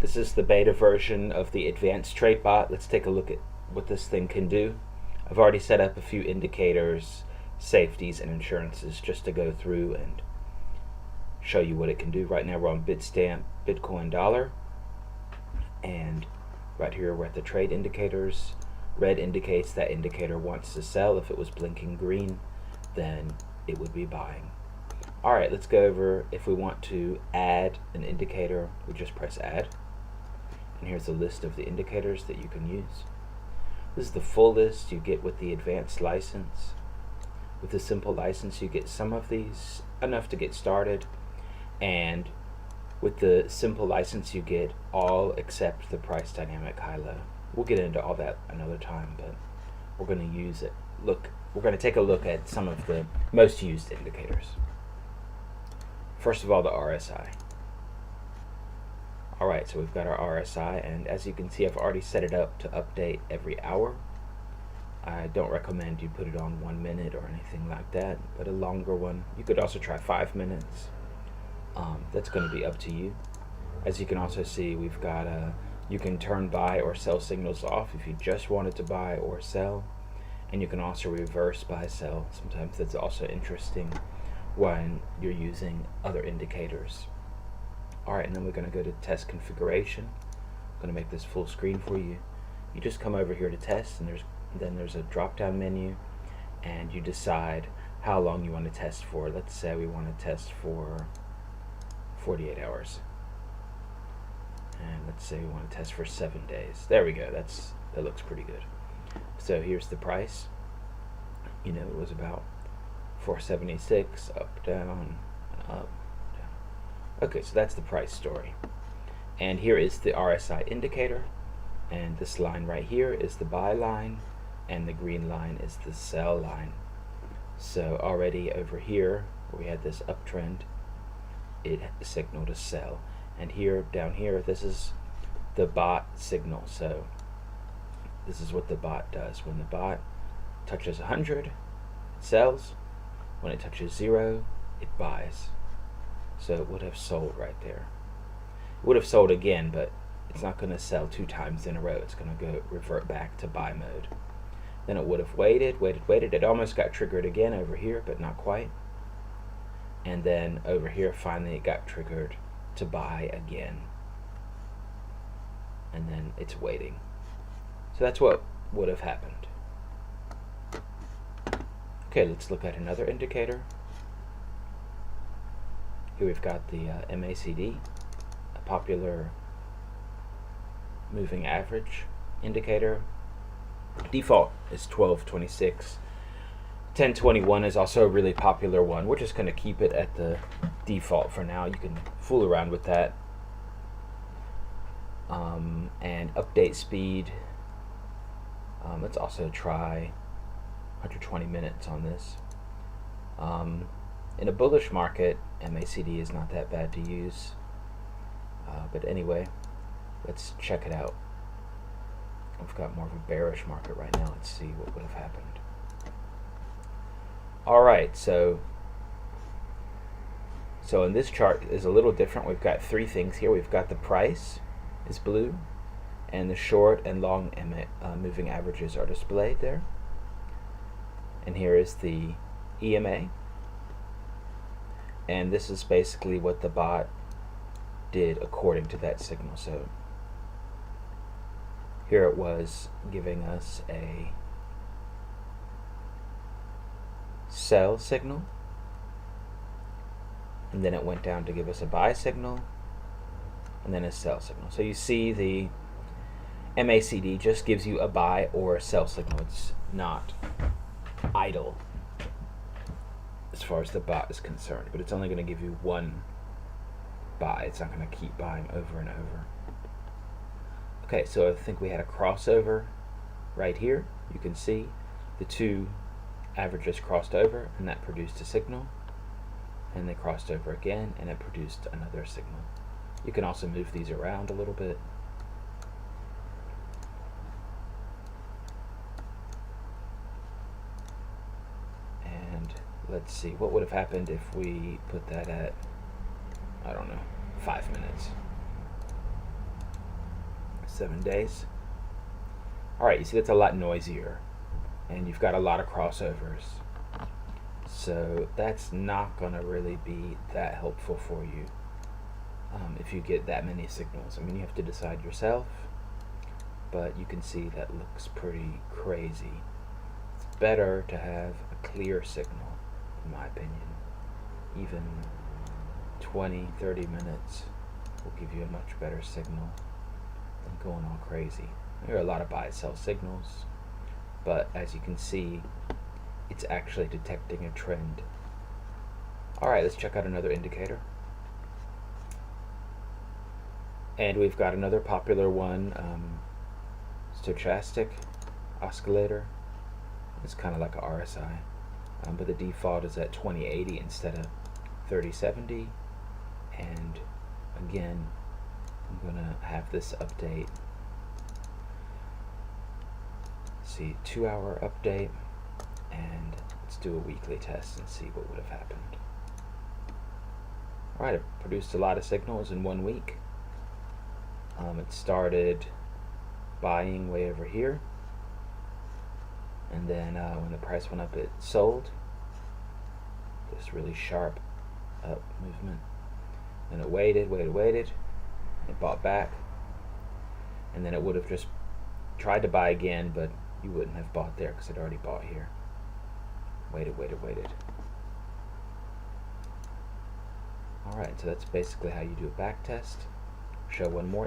This is the beta version of the Advanced Trade Bot. Let's take a look at what this thing can do. I've already set up a few indicators, safeties, and insurances just to go through and show you what it can do. Right now we're on Bitstamp, Bitcoin, dollar, and right here we're at the trade indicators. Red indicates that indicator wants to sell. If it was blinking green, then it would be buying. Alright, let's go over if we want to add an indicator, we just press add. And here's a list of the indicators that you can use. This is the full list you get with the advanced license. With the simple license you get some of these, enough to get started, and with the simple license you get all except the price dynamic high-low. We'll get into all that another time, but we're going to use it. We're going to take a look at some of the most used indicators. First of all, the RSI. Alright, so we've got our RSI, and as you can see I've already set it up to update every hour. I don't recommend you put it on 1 minute or anything like that, but a longer one. You could also try 5 minutes. That's going to be up to you. As you can also see, we've got you can turn buy or sell signals off if you just wanted to buy or sell, and you can also reverse buy sell. Sometimes that's also interesting when you're using other indicators. Alright, and then we're going to go to test configuration. I'm going to make this full screen for you. You just come over here to test, and then there's a drop down menu, and you decide how long you want to test for. Let's say we want to test for 48 hours. And let's say we want to test for 7 days. There we go. That looks pretty good. So here's the price. You know, it was about 476, up, down, up, down. Okay, so that's the price story. And here is the RSI indicator, and this line right here is the buy line, and the green line is the sell line. So already over here, where we had this uptrend, it signaled a sell. And here, down here, this is the bot signal. So this is what the bot does. When the bot touches 100, it sells. When it touches 0, it buys. So it would have sold right there. It would have sold again, but it's not going to sell 2 times in a row. It's going to revert back to buy mode. Then it would have waited. It almost got triggered again over here, but not quite. And then over here, finally it got triggered to buy again. And then it's waiting. So that's what would have happened. Okay, let's look at another indicator. Here we've got the MACD, a popular moving average indicator. Default is 1226. 1021 is also a really popular one. We're just going to keep it at the default for now. You can fool around with that. And update speed. Let's also try 120 minutes on this. In a bullish market, MACD is not that bad to use. But anyway, let's check it out. We've got more of a bearish market right now. Let's see what would have happened. Alright, so in this chart is a little different. We've got 3 things here. We've got the price is blue, and the short and long moving averages are displayed there. And here is the EMA. And this is basically what the bot did according to that signal. So here it was giving us a sell signal, and then it went down to give us a buy signal, and then a sell signal. So you see the MACD just gives you a buy or a sell signal. It's not idle as far as the bot is concerned, but it's only going to give you one buy. It's not going to keep buying over and over. Okay, so I think we had a crossover right here. You can see the 2 averages crossed over, and that produced a signal, and they crossed over again, and it produced another signal. You can also move these around a little bit. And let's see, what would have happened if we put that at, I don't know, 5 minutes. 7 days. Alright, you see that's a lot noisier, and you've got a lot of crossovers. So that's not going to really be that helpful for you if you get that many signals. I mean, you have to decide yourself, but you can see that looks pretty crazy. It's better to have a clear signal, in my opinion. Even 20, 30 minutes will give you a much better signal than going all crazy. There are a lot of buy-sell signals, but as you can see, it's actually detecting a trend. Alright, let's check out another indicator. And we've got another popular one, stochastic oscillator. It's kind of like a RSI, but the default is at 2080 instead of 3070. And again, I'm gonna have this update. See, 2-hour update, and let's do a weekly test and see what would have happened. Alright, it produced a lot of signals in 1 week. It started buying way over here, and then when the price went up, it sold. This really sharp up movement. Then it waited, it bought back, and then it would have just tried to buy again, but you wouldn't have bought there because it already bought here. Waited. Alright, so that's basically how you do a back test. Show one more